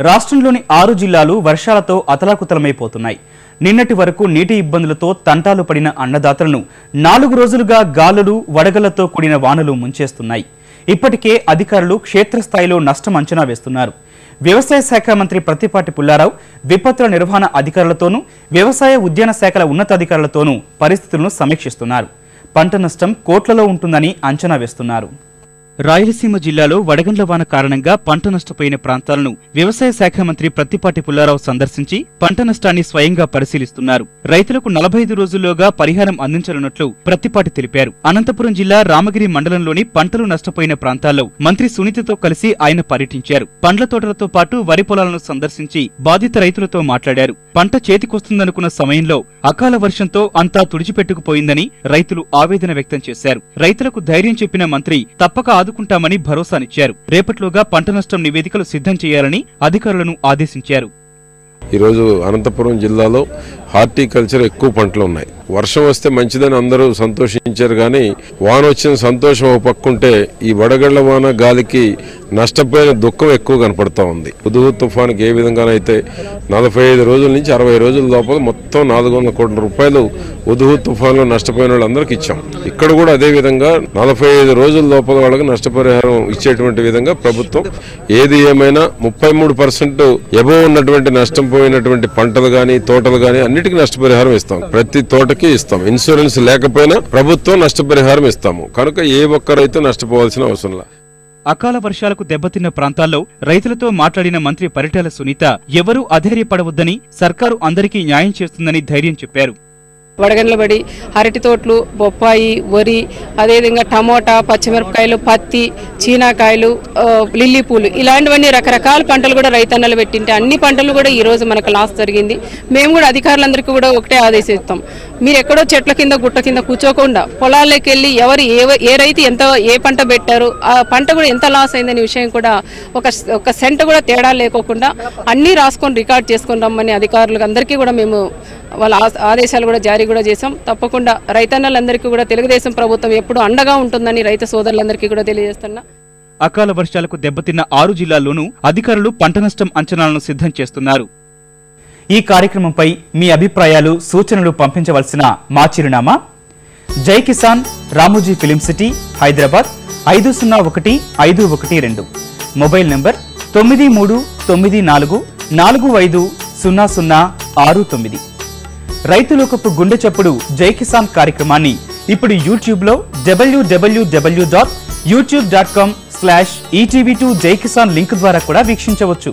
రాష్ట్రంలోని 6 జిల్లాలు వర్షాలతో అతలాకుతలమైపోతున్నాయి. నిన్నటి వరకు నీటి ఇబ్బందులతో తంటాలు పడిన అన్నదాతలను 4 రోజులుగా గాలులు, వడగళ్లతో కూడిన వానలు ముంచేస్తున్నాయి. ఇప్పటికే అధికారులు క్షేత్రస్థాయిలో నష్టం అంచనా వేస్తున్నారు. వ్యవసాయ శాఖ మంత్రి ప్రత్తిపాటి పుల్లారావు విపత్తుల నిర్వహణ అధికారులతోనూ, వ్యవసాయ ఉద్యాన శాఖల ఉన్నతాధికారులతోనూ పరిస్థితులను సమీక్షిస్తున్నారు. పంట నష్టం కోట్లలో ఉంటుందని అంచనా వేస్తున్నారు. రాయలసీమ జిల్లాలో వడగండ్ల వాన కారణంగా పంట నష్టపోయిన ప్రాంతాలను వ్యవసాయ శాఖ మంత్రి ప్రత్తిపాటి పుల్లారావు సందర్శించి పంట నష్టాన్ని స్వయంగా పరిశీలిస్తున్నారు. రైతులకు 45 రోజుల్లోగా పరిహారం అందించనున్నట్లు ప్రత్తిపాటి తెలిపారు. అనంతపురం జిల్లా రామగిరి మండలంలోని పంటలు నష్టపోయిన ప్రాంతాల్లో మంత్రి సునీతతో కలిసి ఆయన పర్యటించారు. పండ్ల తోటలతో పాటు వరి పొలాలను సందర్శించి బాధిత రైతులతో మాట్లాడారు. పంట చేతికొస్తుందనుకున్న సమయంలో అకాల వర్షంతో అంతా తుడిచిపెట్టుకుపోయిందని రైతులు ఆవేదన వ్యక్తం చేశారు. రైతులకు ధైర్యం చెప్పిన మంత్రి తప్పక ఆదుకుంటామని భరోసానిచ్చారు. రేపట్లోగా పంట నష్టం నివేదికలు సిద్ధం చేయాలని అధికారులను ఆదేశించారు. ఈరోజు అనంతపురం జిల్లాలో హార్టికల్చర్ ఎక్కువ పంటలు ఉన్నాయి. వర్షం వస్తే మంచిదని అందరూ సంతోషించారు, కానీ వాన వచ్చిన సంతోషం ఒక పక్కుంటే ఈ వడగళ్ల వాన గాలికి నష్టపోయిన దుఃఖం ఎక్కువ కనపడతా ఉంది. హుదూద్ తుఫాన్కి ఏ విధంగానైతే 45 రోజుల నుంచి 60 రోజుల లోపల మొత్తం 400 కోట్ల రూపాయలు హుదూద్ తుఫాన్లో నష్టపోయిన వాళ్ళందరికీ ఇచ్చాం. ఇక్కడ కూడా అదే విధంగా 45 రోజుల లోపల వాళ్ళకి నష్టపరిహారం ఇచ్చేటువంటి విధంగా ప్రభుత్వం ఏది ఏమైనా 33% ఎబో ఉన్నటువంటి నష్టం పోయినటువంటి పంటలు గాని తోటలు గాని అన్నిటికీ నష్టపరిహారం ఇస్తాం. ప్రతి తోటకి ఇస్తాం. ఇన్సూరెన్స్ లేకపోయినా ప్రభుత్వం నష్టపరిహారం ఇస్తాము. కనుక ఏ ఒక్క రైతు నష్టపోవాల్సిన అవసరం లేదు. అకాల వర్షాలకు దెబ్బతిన్న ప్రాంతాల్లో రైతులతో మాట్లాడిన మంత్రి పరిటాల సునీత ఎవరూ అధైర్యపడవద్దని, సర్కారు అందరికీ న్యాయం చేస్తుందని ధైర్యం చెప్పారు. వడగండ్లబడి అరటి తోటలు, బొప్పాయి, వరి, అదేవిధంగా టమోటా, పచ్చిమిరపకాయలు, పత్తి, చీనాకాయలు, లిల్లీ పూలు, ఇలాంటివన్నీ రకరకాల పంటలు కూడా రైతన్నలు పెట్టింటే అన్ని పంటలు కూడా ఈ రోజు మనకు లాస్ జరిగింది. మేము కూడా అధికారులందరికీ కూడా ఒకటే ఆదేశిస్తాం, మీరు ఎక్కడో చెట్ల కింద గుట్ట కింద కూర్చోకుండా పొలాల్లోకి వెళ్ళి ఎవరు ఏ రైతు ఏ పంట పెట్టారు, ఆ పంట కూడా ఎంత లాస్ అయిందనే విషయం కూడా ఒక సెంట కూడా తేడా లేకోకుండా అన్నీ రాసుకొని రికార్డ్ చేసుకొని రమ్మని అధికారులకు అందరికీ కూడా మేము వాళ్ళ ఆదేశాలు కూడా జారీ కూడా చేశాం. తప్పకుండా రైతన్నలందరికీ కూడా తెలుగుదేశం ప్రభుత్వం ఎప్పుడు అండగా ఉంటుందని రైతు సోదరులందరికీ కూడా తెలియజేస్తున్నా. అకాల వర్షాలకు దెబ్బతిన్న 6 జిల్లాల్లోనూ అధికారులు పంట నష్టం అంచనాలను సిద్ధం చేస్తున్నారు. ఈ కార్యక్రమంపై మీ అభిప్రాయాలు, సూచనలు పంపించవలసిన మా చిరునామా జై Kisan, Ramoji film city, Hyderabad 501-512. Mobile number 9394450069. రైతులోకపు గుండె చప్పుడు జై కిసాన్ కార్యక్రమాన్ని ఇప్పుడు యూట్యూబ్లో www.youtube.com/etv2jaikisan లింక్ ద్వారా కూడా వీక్షించవచ్చు.